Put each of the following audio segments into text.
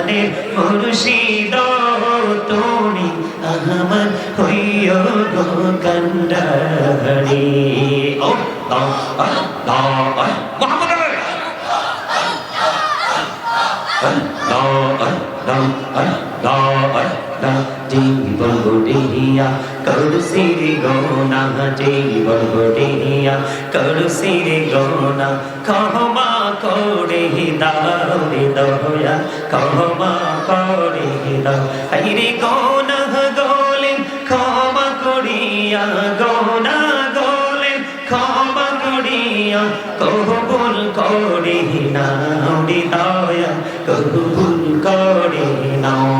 জানের মুর্শিদ তুমি আমার হইও গো কান্ডারি ও জীবন গড়িয়া করছির গোনা জীবন গড়িয়া করছির গোনা ক্ষমা করে দাও রে দয়া ক্ষমা করে দাও আইরে গোনা গলে ক্ষমা করিয়া গোনা গলে ক্ষমা করিয়া কবুল করে নাও রে দয়া কবুল করে নাও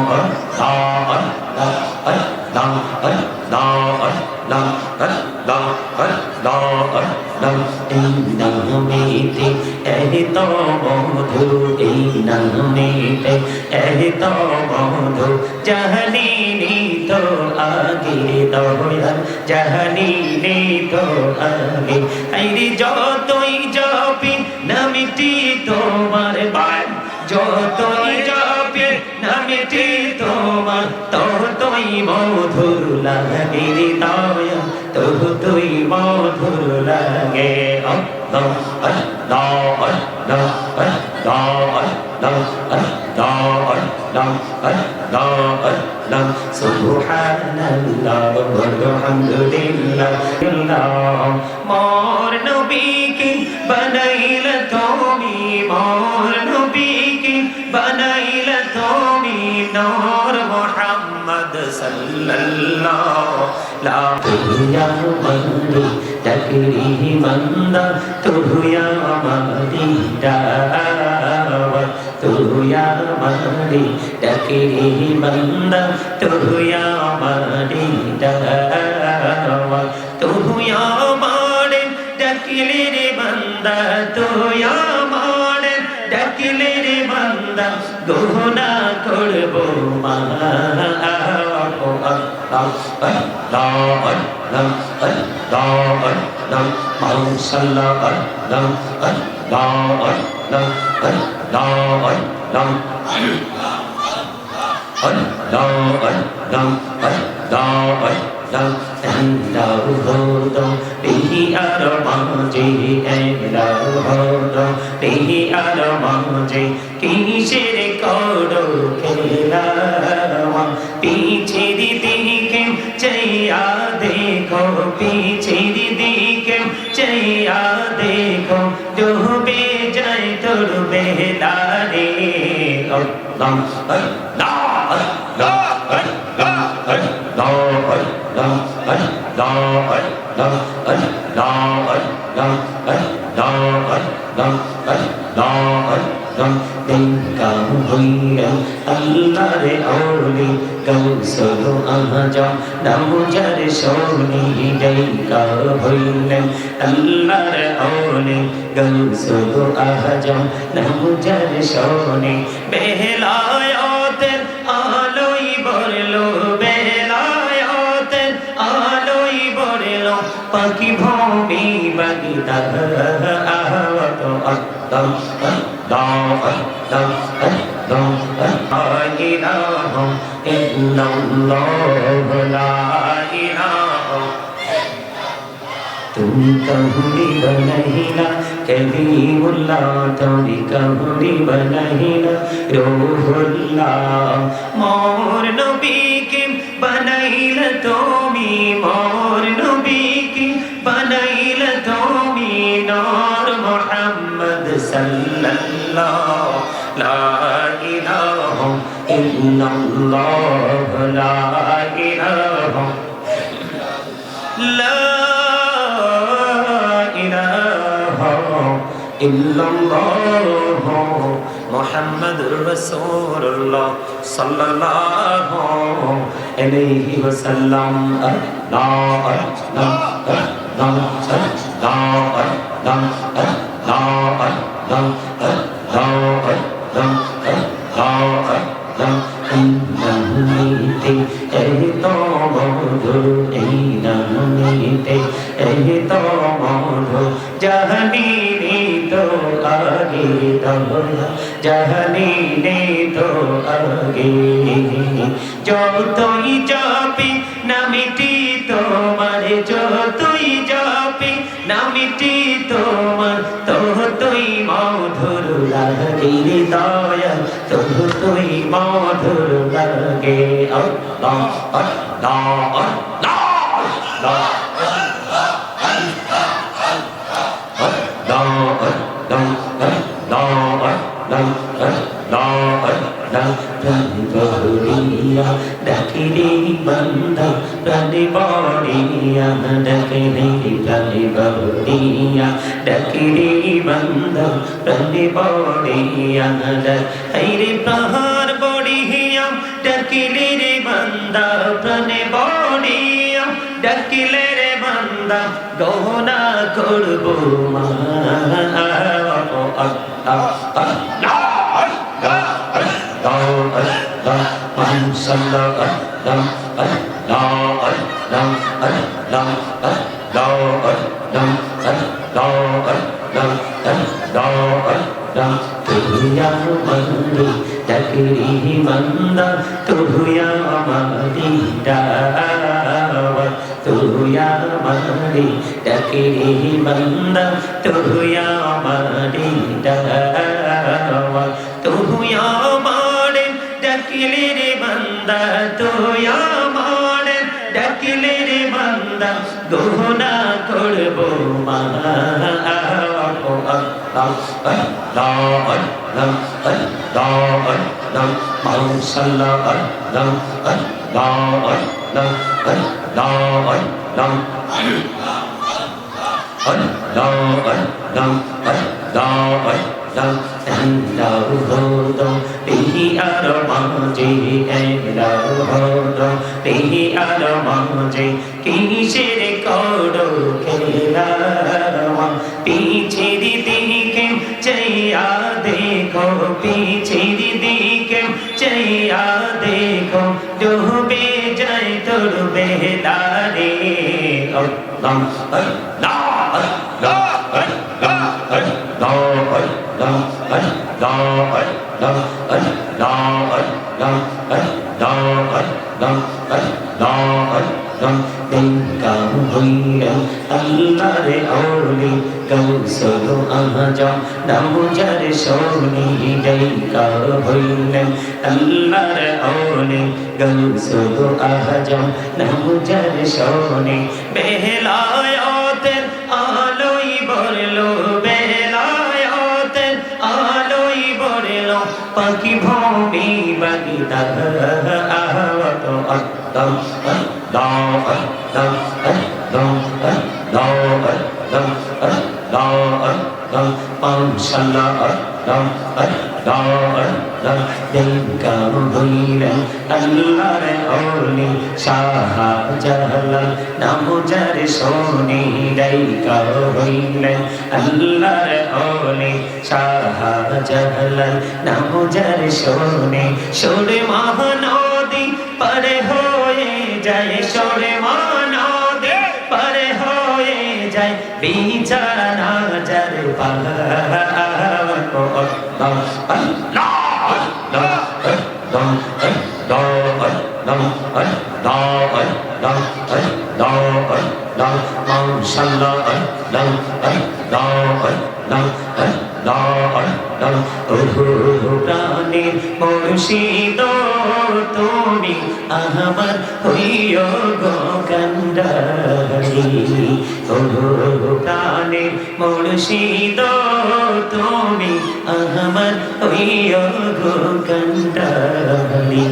এই নামেতে এত মধু এই নামেতে এত মধু জাহানি তো আগে দয়া জাহানি তো আগে আইরে যতই জপি নামটি তোমার বাই যতই জপি নামটি তোমার ততই মধুর লাগে রে দয়া ততই মধুর লাগে সুবহানাল্লাহ আলহামদুলিল্লাহ মোর নবীকে বানাইলা তুমি মোর নবীকে বানাইলা তুমি নূর মুহাম্মদ সাল্লাল্লাহু লা তুয়া মন্দি তকরি মন্দা তুয়া মন্দি দাওয়া তুয়া মন্দি তকরি মন্দা তুয়া মন্দি দাওয়া তুয়া মারে ডাকিলে রে বান্দা তুয়া মারে ডাকিলে রে বান্দা গোনা করব মা কিসের করো খেলা পীছের দিকে চাইয়া দেখো পীছের দিকে চাইয়া দেখো ডুবে যায় তোর বেলারে আল্লাহরে আউলি কৌশল আজম নামুজার সোনি ডাইকা হইলেন আল্লাহর আউলি কৌশল আজম নামুজার সোনি বেলায়াতের আলোই বরলো বেলায়াতের আলোই বরলো পাখি ভূমি বাগিদা আহত আদম तुम कहूरी बनहिला कलीमुल्लाह तोरी कहूरी बनहिला रूहुल्लाह मोर नबी के बनहिला तोमी मोर नबी के बनहिला तोमी नूर मुहम्मद सल्लल्लाहु ला इलाहा इल्लल्लाह ला इलाहा ला ইল্লাল্লাহ মুহাম্মাদুর রাসূলুল্লাহ সাল্লাল্লাহু আলাইহি ওয়াসাল্লাম জাহানি নে তো লাগে যতই জপি নামটি তোমার যতই জপি নামটি তোমার ততই মধুর লাগে দয়াল ততই মধুর লাগে আল্লাহ আল্লাহ আল্লাহ ডাকিরে বন্ধা প্রাণে বড়িয়া ডাকিরে প্রাণে বড়িয়া ডাকিরে বন্ধা প্রাণে বড়িয়া হাইরে প্রহার বড়িয়া ডাকিলে রে বন্ধা প্রাণে বড়িয়া ডাকিলে রে বন্ধা গহনা করবো মা তুহিয়া মন্দি ডাকরি মন্দা তুহিয়া মন্দি ডাওয়া তুহিয়া মন্দি ডাকরি মন্দা তুহিয়া মন্দি ডাওয়া তুহিয়া মারে ডাকিলে রে বন্দা তুহিয়া মারে ডাকিলে রে বন্দা গহনা করবো মা কিসের করো খেলা पीछे दिखे चैया देखो पीछे दिखे चैया देखो डूबे जाए तोड़ बेदारे अल्लाह अल्लाह अल्लाह अल्लाह अल्लाह अल्लाह अल्लाह अल्लाह अल्लाह अल्लाह अल्लाह अल्लाह देखा हुई अल्लाह रे औली गौसल आजम नमुजर सोनी देखा हुई अल्लाह रे औली गौसल आजम नमुजर सोनी बेलायतेर आलोई बरलो बेलायतेर आलोई बरलो पाखी भूमि बगिदा आवतो শাহজালাল নামজার সোনি ডাইকা হইলেন আল্লাহর ওলি শাহজালাল নামজার সোনি সুরে মহানদী পারে হয়ে যায় সুরে মহানদী পারে হয়ে যায় বিছানা যার পাহাড় আল্লাহ প্রাণের মুর্শিদ তুমি আমার হইও গো কান্ডারি প্রাণের মুর্শিদ তুমি আমার হইও গো কান্ডারি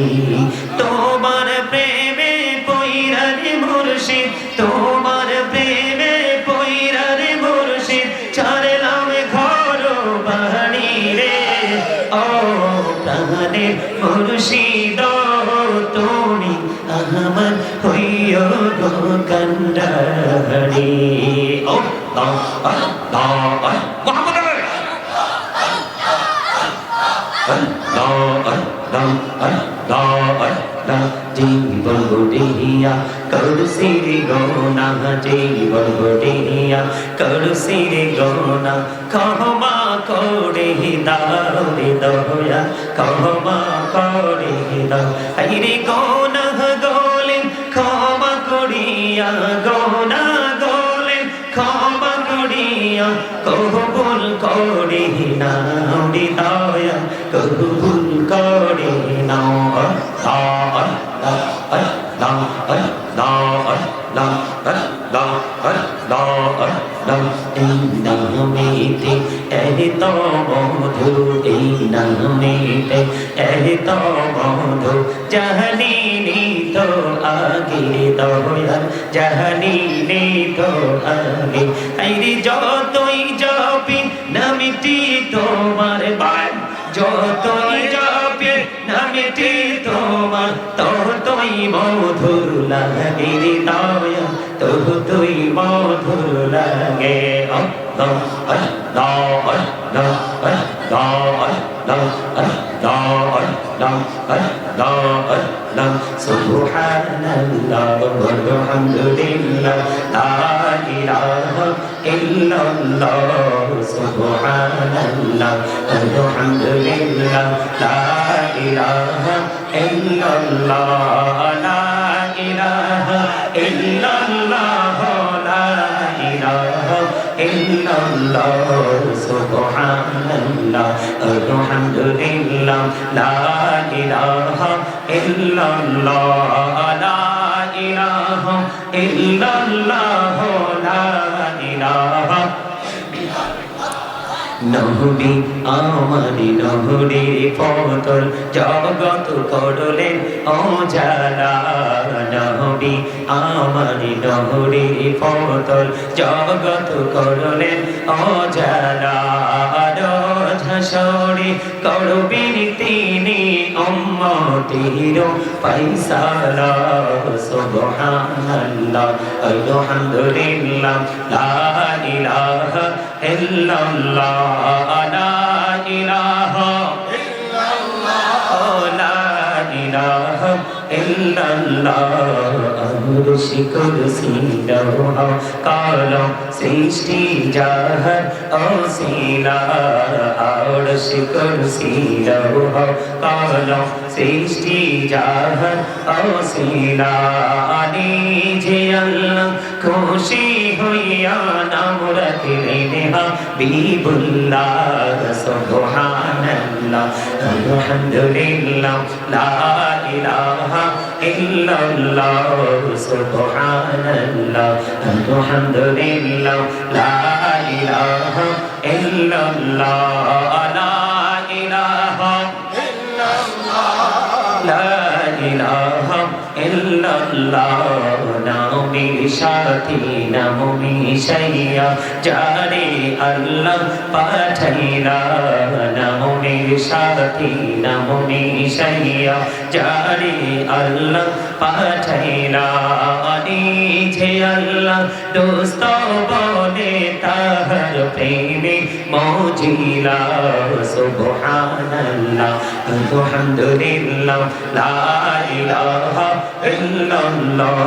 তোমার প্রেমে পইরারে মুর্শিদ তোমার প্রেমে পইরারে মুর্শিদ ছাড়লাম ঘর বাড়ি রে ও প্রাণের মুর্শিদ তুমি আমার হইও গো কান্ডারি ও জীবন গোটিয়া করুসির গোনা জীবন গোটিয়া করুসির গোনা ক্ষমা করে দাও রে দয়া ক্ষমা কবুল করে নাও আল্লাহ আল্লাহ আল্লাহ আল্লাহ আল্লাহ আল্লাহ আল্লাহ আল্লাহ এই নামেতে এত মধু এই নামেতে এত মধু জাহানিনি তো আগে দয়াল জাহানিনি তো আগে আইরে যতই জপি নামটি তোমার বাই যতই জপি নামটি তোমার ততই মধুর লাগে দয়া ততই মধুর লাগে আল্লাহ আল্লাহ আল্লাহ আল্লাহ আল্লাহ আল্লাহ আল্লাহ আল্লাহ আল্লাহ সুবহানাল্লাহ ওয়ালহামদুলিল্লাহ লা ইলাহা ইল্লাল্লাহ সুবহানাল্লাহ ওয়ালহামদুলিল্লাহ লা ইলাহা ইল্লাল্লাহ লা ইলাহা ইল্লাল্লাহ লা ইলাহা ইল্লাল্লাহ সুবহানাল্লাহ আলহামদুলিল্লাহ লা ইলাহা ইল্লাল্লাহ লা ইলাহা ইল্লাল্লাহ লা ইলাহা নহবি আমারি নহরির পতল জগত করলেন অজালা নহবি আমারি নহরির পতল জগত করলেন অজালা ঝাসরে করবেন তিনি উম্মতির ফায়সালা সুবহানাল্লাহ আলহামদুলিল্লাহ লা ইলাহা ইল্লাল্লাহ লা ইলাহা ইল্লাল্লাহ লা ইলাহা ইল্লাল্লাহ আরশি কুরসি লৌহ কলম সৃষ্টি জাহান অসিলা আরশি কুরসি লৌহ কলম সৃষ্টি জাহান অসিলা নিজে আল্লাহ খুশি হইয়া নাম রাখলেন হাবিবুল্লাহ সুবহানাল্লাহ আলহামদুলিল্লাহ লা ইলাহা ইল্লাল্লাহ সুবহানাল্লাহ আলহামদুলিল্লাহ লা ইলাহা ইল্লাল্লাহ লা ইলাহা লা ইলাহা ইল্লাল্লাহ নামে সাথী নামে সাইয়া যারে আল্লাহ পাঠাইলা নামে সাথী নামে সাইয়া যারে আল্লাহ পাঠাইলা নিজে আল্লাহ দোস্ত বলে তাহার প্রেমে মজিলা সুবহানাল্লাহ আলহামদুলিল্লাহ লা ইলাহা ইল্লাল্লাহ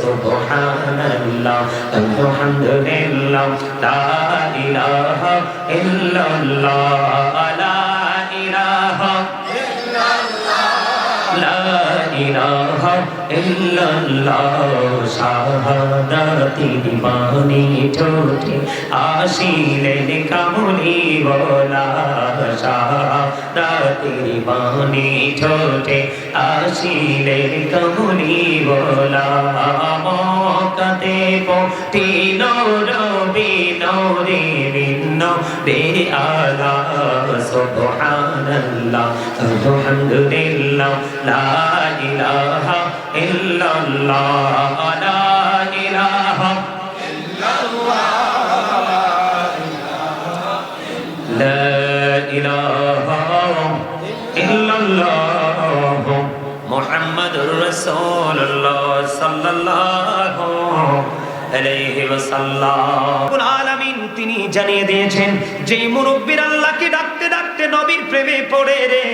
সুবহানাল্লাহ আলহামদুলিল্লাহ লা ইলাহা ইল্লাল্লাহ লা ইলাহা লা ইলাহা ইল্লাল্লাহ শাহাদাতির বাণী ঠোঁটে আসিলেন কামলি ওয়ালা শাহাদাতির বাণী ঠোঁটে আসিলেন কামলি ওয়ালা মক্কাতে পৌঁছিল নবী নূরে ভিন্ন বে আলা সুবহানাল্লাহ আলহামদুলিল্লাহ লা ইলাহা ইল্লাল্লাহ লা ইলাহা লা ইলাহা ইল্লাল্লাহ মুহাম্মাদুর রাসূলুল্লাহ সাল্লাল্লাহু আলাইহি ওয়াসাল্লাম রব্বুল আলামিন তিনি জানিয়ে দিয়েছেন যে মুরব্বির আল্লাহকে ডাকতে ডাকতে নবীর প্রেমে পড়ে রে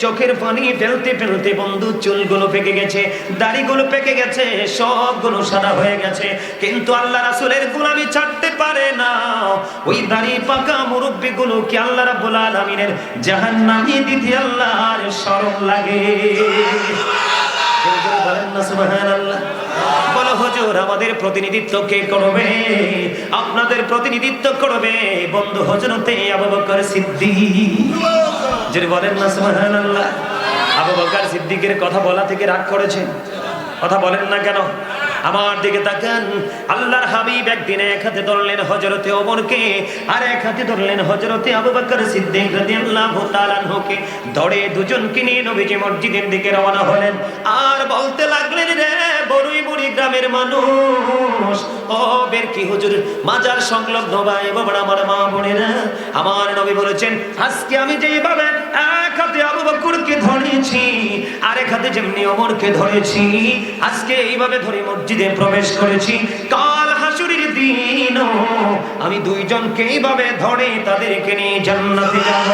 চোখের পানি ফেলতে ফেলতে বন্ধু চুলগুলো পেকে গেছে দাড়িগুলো পেকে গেছে সবগুলো সাদা হয়ে গেছে কিন্তু আল্লাহ রাসূলের গোলামি ছাড়তে পারে না ওই দাড়ি পাকা মুরব্বিগুলো কি আল্লাহ রাব্বুল আলামিনের জাহান্নামে দিতে আল্লাহর শরম লাগে বলেন না সুবহানাল্লাহ বলো হুজুর আমাদের প্রতিনিধিত্ব কে করবে আপনাদের প্রতিনিধিত্ব করবে বন্ধু হযরতে আবু বকর সিদ্দিক যদি বলেন না সুবহানাল্লাহ। আবু বকর সিদ্দিকের কথা বলা থেকে রাগ করেছেন, কথা বলেন না কেন? আমার দিকে তাকান। আল্লাহর হাবিব একদিন এক হাতে ধরলেন হযরতে ওমরকে, আর এক হাতে ধরলেন হযরতে আবু বকর সিদ্দিক রাদিয়াল্লাহু তাআলা আনহুকে। ধরে দুজনকে নিয়ে নবীজি মসজিদের দিকে রওনা হলেন, আর বলতে লাগলেন, রে বড়ই বুড়ি গ্রামের মানুষ, ও বেরকি হুজুর, মাজার সংলগ্ন ভাই বাবা, আমার মা বোনেরা, আমার নবী বলেছেন, আজকে আমি যেভাবে এক হাতে আবু বকরকে ধরেছি, আর এক হাতে যেমনি ওমরকে ধরেছি, আজকে এইভাবে ধরে মসজিদে প্রবেশ করেছি, কাল হাসুরের দিন আমি দুইজনকে এইভাবে ধরে তাদেরকে নিয়ে জান্নাতে যাব।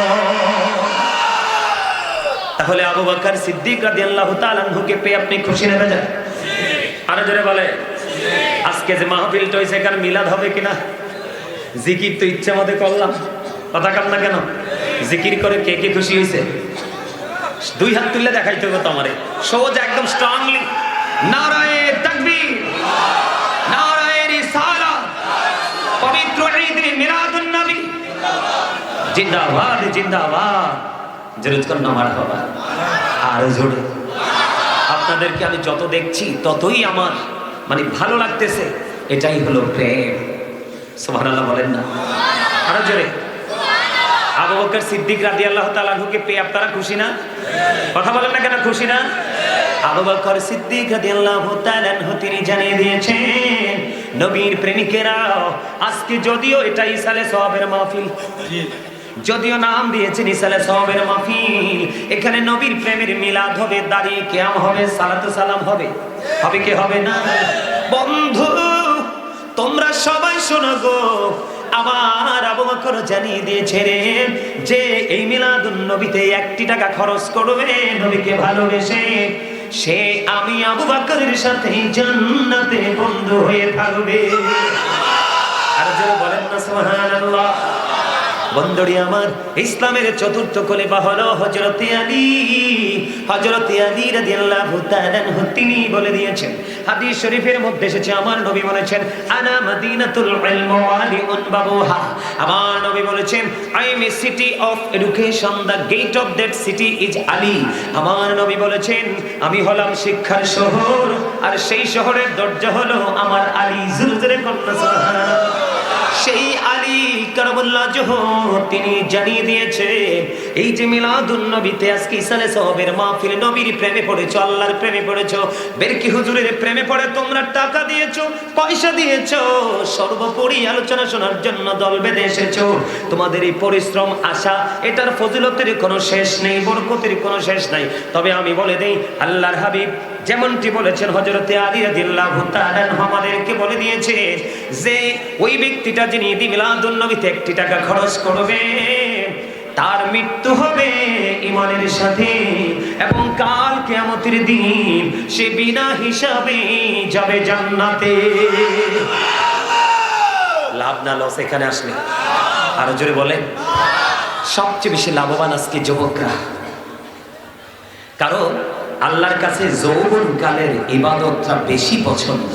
তাহলে আবু বকর সিদ্দিক রাদিয়াল্লাহু তাআলা আনহুকে পেয়ে আপনি খুশি না বেজার? আরো জোরে বলে। আজকে যে মাহফিলটা হইছে, এখানে মিলাদ হবে কিনা? জিকির তো ইচ্ছে মতো করলাম, কথা কান না কেন? জিকির করে কে কে খুশি হয়েছে? দুই হাত তুললে দেখাইতে হবে তো আমারে, সোজা একদম স্ট্রংলি। নারায়ে তাকবীর, নারায়ে রিসালাত, পবিত্র ঈদ মিলাদুন নবী জিন্দাবাদ, জিন্দাবাদ। জোরে করুন মারহাবা, আর জোরে। আপনাদেরকে আমি যত দেখছি ততই আমার মানে ভালো লাগতেছে, এটাই হলো প্রেম। সুবহানাল্লাহ বলেন না? আরো জোরে। আবু বকর সিদ্দিক রাদিয়াল্লাহু তাআলা আনহুকে পেয়ে আপনারা খুশি না? কথা বলেন না কেন? খুশি না? আবু বকর সিদ্দিক রাদিয়াল্লাহু তাআলা আনহু তিনি জানিয়ে দিয়েছেন, নবীর প্রেমিকেরা, আজকে যদিও এটা ইসালে সওয়াবের মাহফিল, যদিও নাম দিয়েছেন ইসালে সওয়াবের মাহফিল, এখানে নবীর প্রেমের মিলাদ হবে, দাঁড়িয়ে কিয়াম হবে, সালাতু সালাম হবে, হবে কি হবে না? বন্ধু তোমরা সবাই শোনো গো, আমার আবু বকর জানিয়ে দিয়েছে রে, যে এই মিলাদুন নবীতে 1 টাকা খরচ করবে নবীকে ভালোবেসে, সে আমি আবু বকরের সাথে জান্নাতে বন্ধু হয়ে থাকবে। আর যারা বলেন না সুবহানাল্লাহ। বন্ধুরি আমার, ইসলামের চতুর্থ খলিফা হলো হযরতে আলী। হযরতে আলী রাদিয়াল্লাহু তাআলা আনহু তিনি বলে দিয়েছেন, হাদিস শরীফের মধ্যে এসেছে, আমার নবী বলেছেন, আনা মাদিনাতুল ইলম ওয়া আলিউন বাবুহা। আমার নবী বলেছেন, I am a city of education, the gate of that city is Ali. আমার নবী বলেছেন, আমি হলাম শিক্ষার শহর, আর সেই শহরের দরজা হলো আমার আলী। জোরে কন্যা সুবহানাল্লাহ। সেই আলী কারামাল্লাহু তিনি জানিয়ে দিয়েছে, এই যে মিলাদুন নবীতে আজকে ইসালে সওয়াবের মাহফিল, নবীর প্রেমে পড়েছো, আল্লাহর প্রেমে পড়েছো, বেরকি হুজুরের প্রেমে পড়ে তোমরা টাকা দিয়েছো, পয়সা দিয়েছো, সর্বোপরি আলোচনা শোনার জন্য দল বেঁধে এসেছো। তোমাদের এই পরিশ্রম, আশা, এটার ফজিলতের কোনো শেষ নেই, বরকতের কোনো শেষ নাই। তবে আমি বলে দেই, আল্লাহর হাবিব যেমনটি বলেছেন, হযরতে আলী রাদিয়াল্লাহু তাআলা আনহু আমাদেরকে বলে দিয়েছে যে ওই ব্যক্তিটা যিনি ঈদ মিলাদুন নবীতে 1 টাকা খরচ করবে, তার মৃত্যু হবে ঈমানের সাথে, এবং কাল কিয়ামতের দিন সে বিনা হিসাবে যাবে জান্নাতে। লাভ না লস এখানে আসলে? আরো জোরে বলেন। সবচেয়ে বেশি লাভবান আজকে যুবকরা, কারণ আল্লাহর কাছে যৌবনকালের ইবাদতটা বেশি পছন্দ।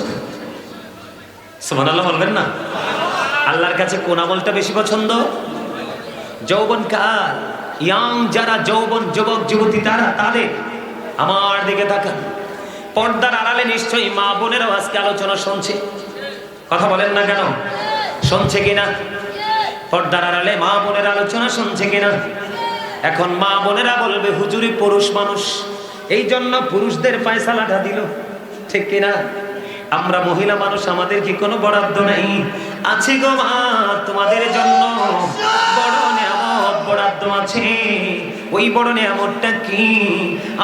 সুবহানাল্লাহ বলবেন না? আল্লাহর কাছে কোন আমলটা বেশি পছন্দ? যৌবনকাল। ইয়াং যারা যৌবন, যুবক যুবতী, তারা তাদের আমার দিকে তাকান। পর্দার আড়ালে নিশ্চয়ই মা বোনেরাও আজকে আলোচনা শুনছে, কথা বলেন না কেন? শুনছে কিনা? পর্দার আড়ালে মা বোনেরা আলোচনা শুনছে কিনা? এখন মা বোনেরা বলবে, হুজুরি পুরুষ মানুষ, এই জন্য পুরুষদের ফয়সালাটা দিল, ঠিক কিনা? আমরা মহিলা মানুষ, আমাদের কি কোনো বরাদ্দ নাই? আছে গো মা, তোমাদের জন্য বড় নিয়ামত বরাদ্দ আছে। ওই বড় নিয়ামতটা কি?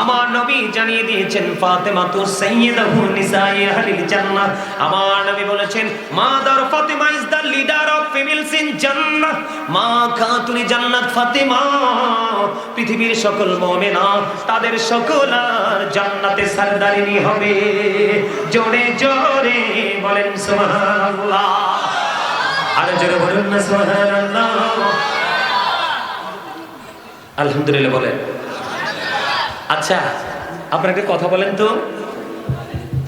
আমার নবী জানিয়ে দিয়েছেন, ফাতেমাতু সাইয়্যিদাতু নিসাই আহলিল জান্নাহ। আমার নবী বলেছেন, mother Fatema is the leader of females in জান্নাহ। মা খাতুনে জান্নাত ফাতেমা পৃথিবীর সকল মুমিনা, তাদের সকল আর জান্নাতে সরদারিনী হবে। জোরে জোরে বলেন সুবহানাল্লাহ। আর জোরে বলেন না সুবহানাল্লাহ। আলহামদুলিল্লাহ বলেন। আচ্ছা, আপনাকে কথা বলেন তো,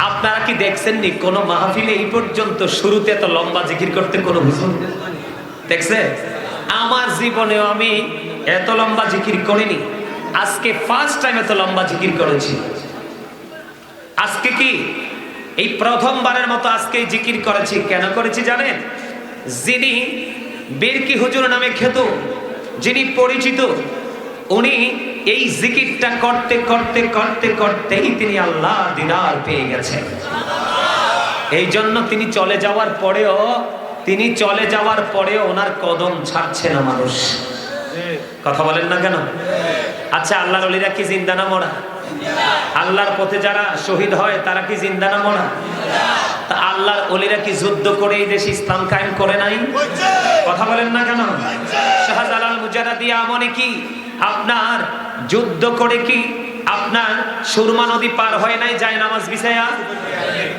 আপনারা কি দেখছেননি কোন মাহফিলে এই পর্যন্ত শুরুতে এত লম্বা জিকির করতে কোন হুজুর দেখছে? আমার জীবনেও আমি এত লম্বা জিকির করিনি, আজকে ফার্স্ট টাইম এত লম্বা জিকির করেছি। আজকে কি এই প্রথমবারের মতো আজকে জিকির করেছি। কেন করেছি জানেন? যিনি বিরকি হুজুর নামে খ্যাত, যিনি পরিচিত, উনি এই জিকিরটা করতে করতে করতে করতেই তিনি আল্লাহ দিদার পেয়ে গেছেন। এই জন্য তিনি চলে যাওয়ার পরেও ওনার কদম ছাড়ছে না মানুষ। কথা বলেন না কেন? আচ্ছা, আল্লাহর ওলিরা কি জিন্দা না মরা? আল্লাহর পথে যারা শহীদ হয় তারা কি জিন্দা না মরা? তা আল্লাহর ওলিরা কি যুদ্ধ করে এই দেশে ইসলাম কায়েম করে নাই? কথা বলেন না কেন? শাহজালাল মুজাদ্দিদি আমনে কি আপনার যুদ্ধ করে কি আপনার সুরমা নদী পার হয় নাই যায় নামাজ বিছায়া?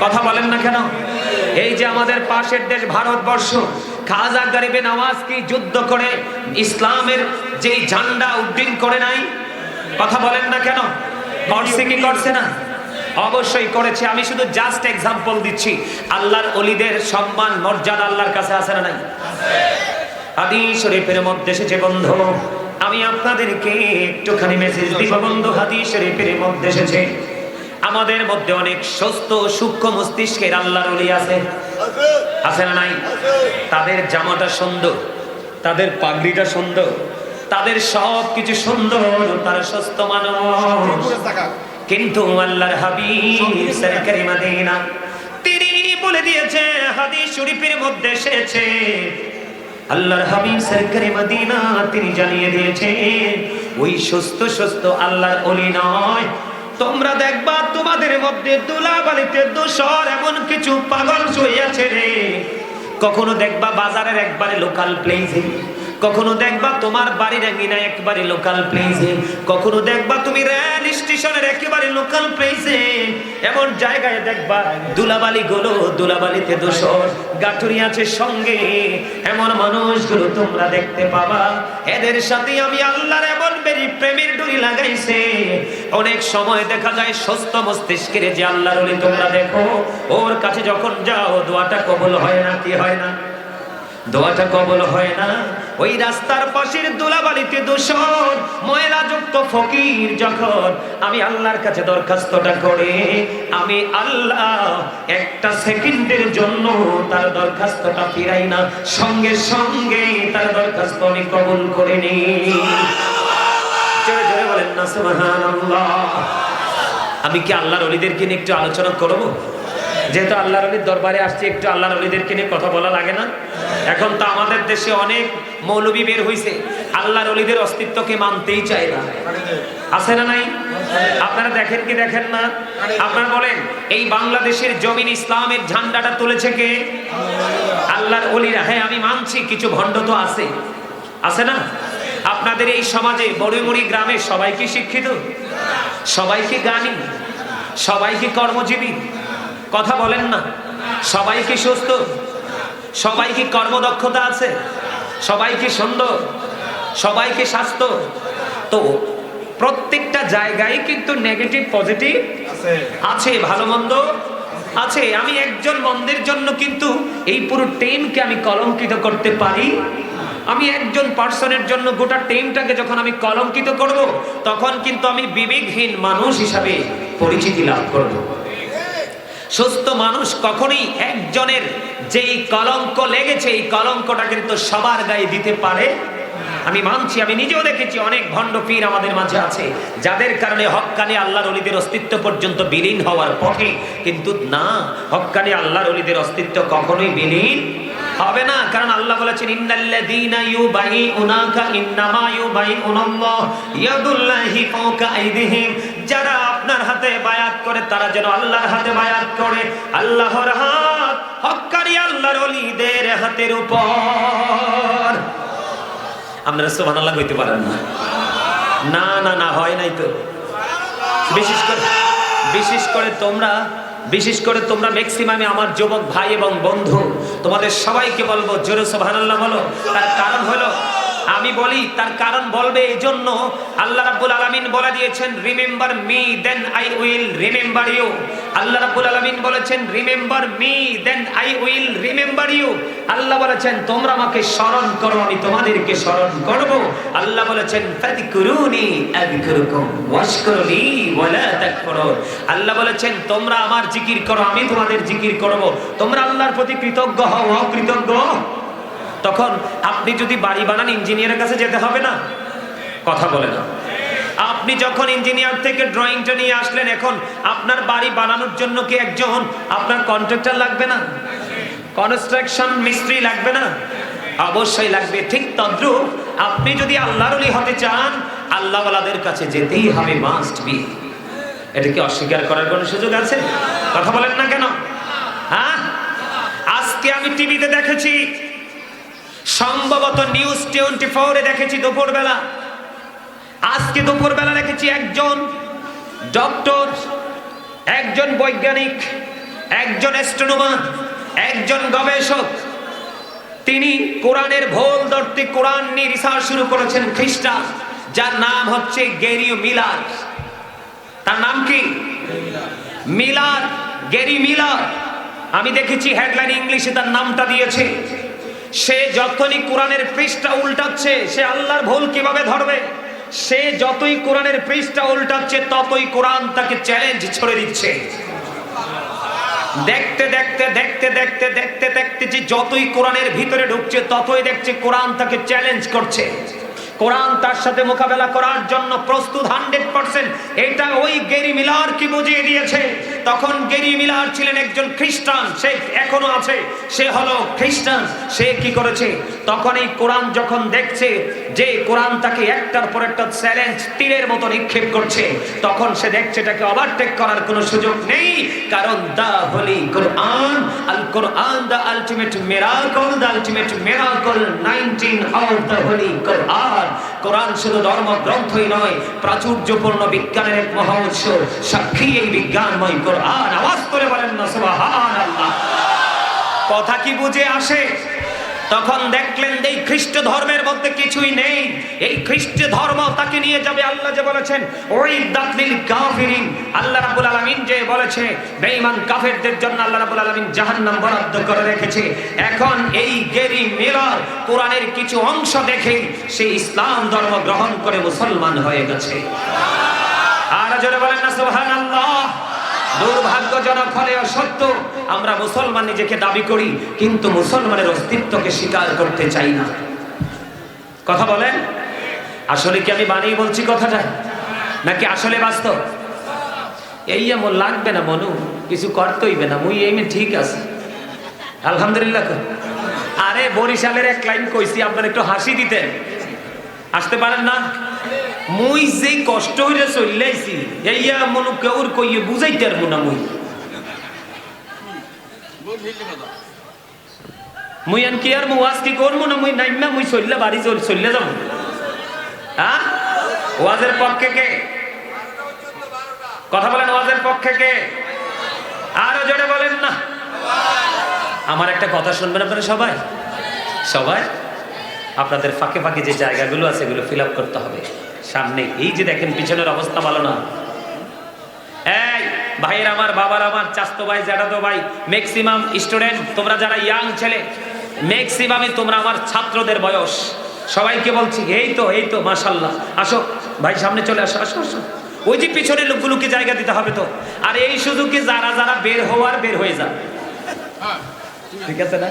কথা বলেন না কেন? এই যে আমাদের পাশের দেশ ভারতবর্ষ, খাজা গরিবে নওয়াজ কি যুদ্ধ করে ইসলামের যেই ঝান্ডা উড্ডীন করে নাই? কথা বলেন না কেন? করছে কি করছে না? অবশ্যই করেছে। আমি শুধু জাস্ট এক্সাম্পল দিচ্ছি। আল্লাহর ওলিদের সম্মান মর্যাদা আল্লাহর কাছে আছে না নাই? হাদিস শরীফের মধ্যে এসেছে বন্ধু, আমি আপনাদেরকে একটুখানি মেসেজ দিব বন্ধু। হাদিস শরীফের মধ্যে এসেছে আমাদের মধ্যে অনেক সুস্থ সূক্ষ্ম মস্তিষ্কের আল্লাহর ওলি আছে, আছে না নাই? তাদের জামাটা সুন্দর, তাদের পাগড়িটা সুন্দর, তাদের সব কিছু সুন্দর, তারা সুস্থ মানুষ। কিন্তু আল্লাহর হাবিব সরকারি মদিনা তিনি বলে দিয়েছে, হাদিস শরীফের মধ্যে এসেছে, আল্লাহর হাবিব সরকারি মদিনা তিনি জানিয়ে দিয়েছে ওই সুস্থ সুস্থ আল্লাহর ওলি নয়। তোমরা দেখবা তোমাদের মধ্যে দুলাবালিতে দোষর এমন কিছু পাগল শুয়ে আছে রে। কখনো দেখবা বাজারের একবারে লোকাল প্লেসে, কখনো দেখবা তোমার বাড়ির আঙিনায় একবারে লোকাল প্লেসে, কখনো দেখবা তুমি রেল স্টেশনের একেবারে লোকাল প্লেসে। এমন জায়গায় দেখবা দুলাবালিতে দোষর গাঠুরি আছে সঙ্গে। এমন মানুষগুলো তোমরা দেখতে পাবা, এদের সাথে আমি আল্লাহর এমন বেরি প্রেমের ডুরি লাগাইছে। অনেক সময় দেখা যায় সুস্থ মস্তিষ্কের যে আল্লাহর ওলি তোমরা দেখো, ওর কাছে যখন যাও দোয়াটা কবুল হয় না। কি হয় না? দোয়াটা কবুল হয় না। ওই রাস্তার পাশের দুলাবালিতে দোষর ময়লাযুক্ত ফকির যখন আমি আল্লাহর কাছে দরখাস্তটা করে, আমি আল্লাহ একটা সেকেন্ডের জন্য তার দরখাস্তটা ফিরাই না, সঙ্গে সঙ্গে তার দরখাস্ত আমি কবুল করে নিই। জোরে জোরে বলেন না সুবহানাল্লাহ। আমি কি আল্লাহর ওলিদেরকে নিয়ে একটু আলোচনা করবো? যেহেতু আল্লাহর ওলির দরবারে আসছে, একটু আল্লাহর ওলিদেরকে নিয়ে কথা বলা লাগে না? এখন তো আমাদের দেশে অনেক মৌলবী বের হইছে, আল্লাহর ওলিদের অস্তিত্বকে মানতেই চায় না। আছে না নাই? আপনারা দেখেন কি দেখেন না? আপনারা বলেন এই বাংলাদেশের জমিন ইসলামের ঝান্ডাটা তুলেছে কে? আল্লাহর ওলিরা। হ্যাঁ, আমি মানছি কিছু ভণ্ড তো আছে, আছে না? আপনাদের এই সমাজে বড়িমুড়ি গ্রামে সবাই কি শিক্ষিত? সবাই কি জ্ঞানী? সবাই কি কর্মজীবী? কথা বলেন না। সবাই কি সুস্থ? সবাই কি কর্মদক্ষতা আছে? সবাই কি সুন্দর? সবাই কি স্বাস্থ্য? তো প্রত্যেকটা জায়গায় কিন্তু নেগেটিভ পজিটিভ আছে, ভালো মন্দ আছে। আমি একজন মন্দের জন্য কিন্তু এই পুরো টিমকে আমি কলঙ্কিত করতে পারি। আমি একজন পার্সনের জন্য গোটা টিমটাকে যখন আমি কলঙ্কিত করব, তখন কিন্তু আমি বিবেকহীন মানুষ হিসাবে পরিচিতি লাভ করব। সুস্থ মানুষ কখনোই একজনের যেই কলঙ্ক লেগেছে এই কলঙ্কটা কিন্তু সবার গায়ে দিতে পারে। আমি মানছি, আমি নিজেও দেখেছি অনেক ভণ্ড পীর আমাদের মাঝে আছে, যাদের কারণে হক্কানি আল্লাহর ওলিদের অস্তিত্ব পর্যন্ত বিলীন হওয়ার পথে। কিন্তু না, হক্কানি আল্লাহর ওলিদের অস্তিত্ব কখনোই বিলীন হবে না। কারণ আল্লাহ বলেছেন ইন্নাল্লাযীনা ইউবাইউনাকা ইন্নামা ইউবাইউনাল্লাহ ইয়াদুল্লাহি ফাওকা আইদিহিম। যারা আপনার হাতে বায়াত করে তারা যেন আল্লাহর হাতে বায়াত করে। আল্লাহর হাত হক্কানি আল্লাহর ওলিদের হাতের উপর। আপনারা সুবহানাল্লাহ কইতে পারেন না? না না না, হয় নাই তো। বিশেষ করে তোমরা ম্যাক্সিমামে আমার যুবক ভাই এবং বন্ধু, তোমাদের সবাইকে বলবো জোরে সুবহানাল্লাহ বলো। তার কারণ হলো আমি বলি তার কারণ বলবে এই জন্য আল্লাহ রাব্বুল আলামিন বলে দিয়েছেন remember me then I will remember you. Allah রাব্বুল আলামিন বলেছেন remember me then I will remember you. Allah বলেছেন তোমরা আমাকে স্মরণ করো আমি তোমাদেরকে স্মরণ করব। আল্লাহ বলেছেন ফাযকুরুনি আযকুরুকুম ওয়াশকুরুলি ওয়ালা তাকফুরুন। আল্লাহ বলেছেন তোমরা আমার জিকির করো আমি তোমাদের জিকির করব। তোমরা আল্লাহর প্রতি কৃতজ্ঞ হও অকৃতজ্ঞ। তখন আপনি যদি বাড়ি বানান ইঞ্জিনিয়ারের কাছে যেতে হবে না? কথা বলে না। আপনি যখন ইঞ্জিনিয়ার থেকে ড্রয়িংটা নিয়ে আসলেন, এখন আপনার বাড়ি বানানোর জন্য কি একজন আপনার কন্ট্রাক্টর লাগবে না? কনস্ট্রাকশন মিস্ত্রি লাগবে না? অবশ্যই লাগবে। ঠিক তদ্রূপ আপনি যদি আল্লাহর ওলি হতে চান আল্লাহওয়ালাদের কাছে যেতেই হবে, মাস্ট বি। এটা কি অস্বীকার করার কোনো সুযোগ আছে? কথা বলেন না কেন? হ্যাঁ, আজকে আমি টিভিতে দেখেছি, সম্ভবত নিউজ 24-এ দেখেছি দুপুরবেলা, আজকে দুপুরবেলা দেখেছি একজন ডক্টর, একজন বৈজ্ঞানিক, একজন অ্যাস্ট্রোনমার, একজন গবেষক, তিনি কোরআনের ভোল ধরতে কোরআন নিয়ে রিসার্চ শুরু করেছেন, খ্রিস্টান, যার নাম হচ্ছে গ্যারি মিলার। তার নাম কি? Miller, Gary Miller. আমি দেখেছি হেডলাইন ইংলিশে তার নামটা দিয়েছে। সে যতই কোরআনের পৃষ্ঠা উল্টাচ্ছে, সে আল্লাহর ভুল কিভাবে ধরবে? সে যতই কোরআনের পৃষ্ঠা উল্টাচ্ছে ততই কোরআন তাকে চ্যালেঞ্জ ছড়ে দিচ্ছে। দেখতে দেখতে দেখতে দেখতে দেখতে দেখতে যে যতই কোরআনের ভিতরে ঢুকছে ততই দেখছে কোরআন তাকে চ্যালেঞ্জ করছে। কোরআন তার সাথে মোকাবেলা করার জন্য প্রস্তুত 100%। এটা ওই গ্যারি মিলার কি বুঝিয়ে দিয়েছে। তখন গ্যারি মিলার ছিলেন একজন খ্রিস্টান, সে এখনো আছে, সে হলো খ্রিস্টান। সে কি করেছে, তখন এই কোরআন যখন দেখছে যে কোরআন তাকে একটার পর একটা চ্যালেঞ্জ তীরের মতো নিক্ষেপ করছে, তখন সে দেখছে এটাকে ওভারটেক করার কোনো সুযোগ নেই। কারণ দা হোলি কোরআন, আল Quran the ultimate miracle, the ultimate miracle 19 of the holy Quran. Quran শুধু ধর্মগ্রন্থই নয়, প্রাচুর্যপূর্ণ বিজ্ঞানের এক মহা উৎস, সাক্ষী এই বিজ্ঞানময় কোরআন। আওয়াজ করে বলেন না সুবহানাল্লাহ। কথা কি বুঝে আসে? তখন দেখলেন এই খ্রিস্ট ধর্মের মধ্যে কিছুই নেই। এই খ্রিস্ট ধর্ম তাকে নিয়ে যাবে, আল্লাহ যে বলেছেন ওই দাতলিল কাফিরিন, আল্লাহ রাব্বুল আলামিন যে বলেছে বেঈমান কাফেরদের জন্য আল্লাহ রাব্বুল আলামিন জাহান্নাম বরাদ্দ করে রেখেছে। এখন এই গ্যারি মিলার কোরআনের কিছু অংশ দেখে সে ইসলাম ধর্ম গ্রহণ করে মুসলমান হয়ে গেছে। আর জোরে বলেন না সুবহানাল্লাহ। দুর্ভাগ্যজনক হলেও সত্য, আমরা মুসলমান নিজেকে দাবি করি কিন্তু মুসলমানের অস্তিত্বকে স্বীকার করতে চাই না। কথা বলেন, আসলে কি আমি বানিয়ে বলছি কথাটা, নাকি আসলে বাস্তব? এই এমন লাগবে না মনু, কিছু করতে হইবে না, মুই এই ঠিক আছে আলহামদুলিল্লাহ। আরে বরিশালের এক লাইন কইছি, আপনার একটু হাসি দিতেন, আসতে পারেন না? মুই যে কষ্ট হইরে চললাইছি এইয়া মনু কেউর কইয়ে বুঝাইতে পারবো না। মুই আন কি আর মুয়াজ কি করবো না, মুই নাইমা মুই চললে বাড়ি চললে যাব। হ্যাঁ, ওয়াজের পক্ষে কে? কথা বলেন, ওয়াজের পক্ষে কে? আরো জোরে বলেন না। আমার একটা কথা শুনবেন আপনারা সবাই। সবাই আপনাদের ফাঁকে ফাঁকে যে জায়গাগুলো আছে এগুলো ফিল আপ করতে হবে। সামনে এই যে দেখেন পিছনের অবস্থা ভালো না। এই ভাইয়ের আমার, বাবার আমার, চাচতো ভাই, জ্যাঠাতো ভাই, ম্যাক্সিমাম স্টুডেন্ট, তোমরা যারা ইয়াং ছেলে, ম্যাক্সিমামই তোমরা আমার ছাত্রদের বয়স। সবাইকে বলছি এই তো মাশাআল্লাহ, আসো ভাই সামনে চলে আসো, আসো আসো। ওই যে পিছনের লোকগুলোকে জায়গা দিতে হবে তো। আর এই সুযোগে যারা যারা বের হওয়ার বের হয়ে যান, ঠিক আছে না?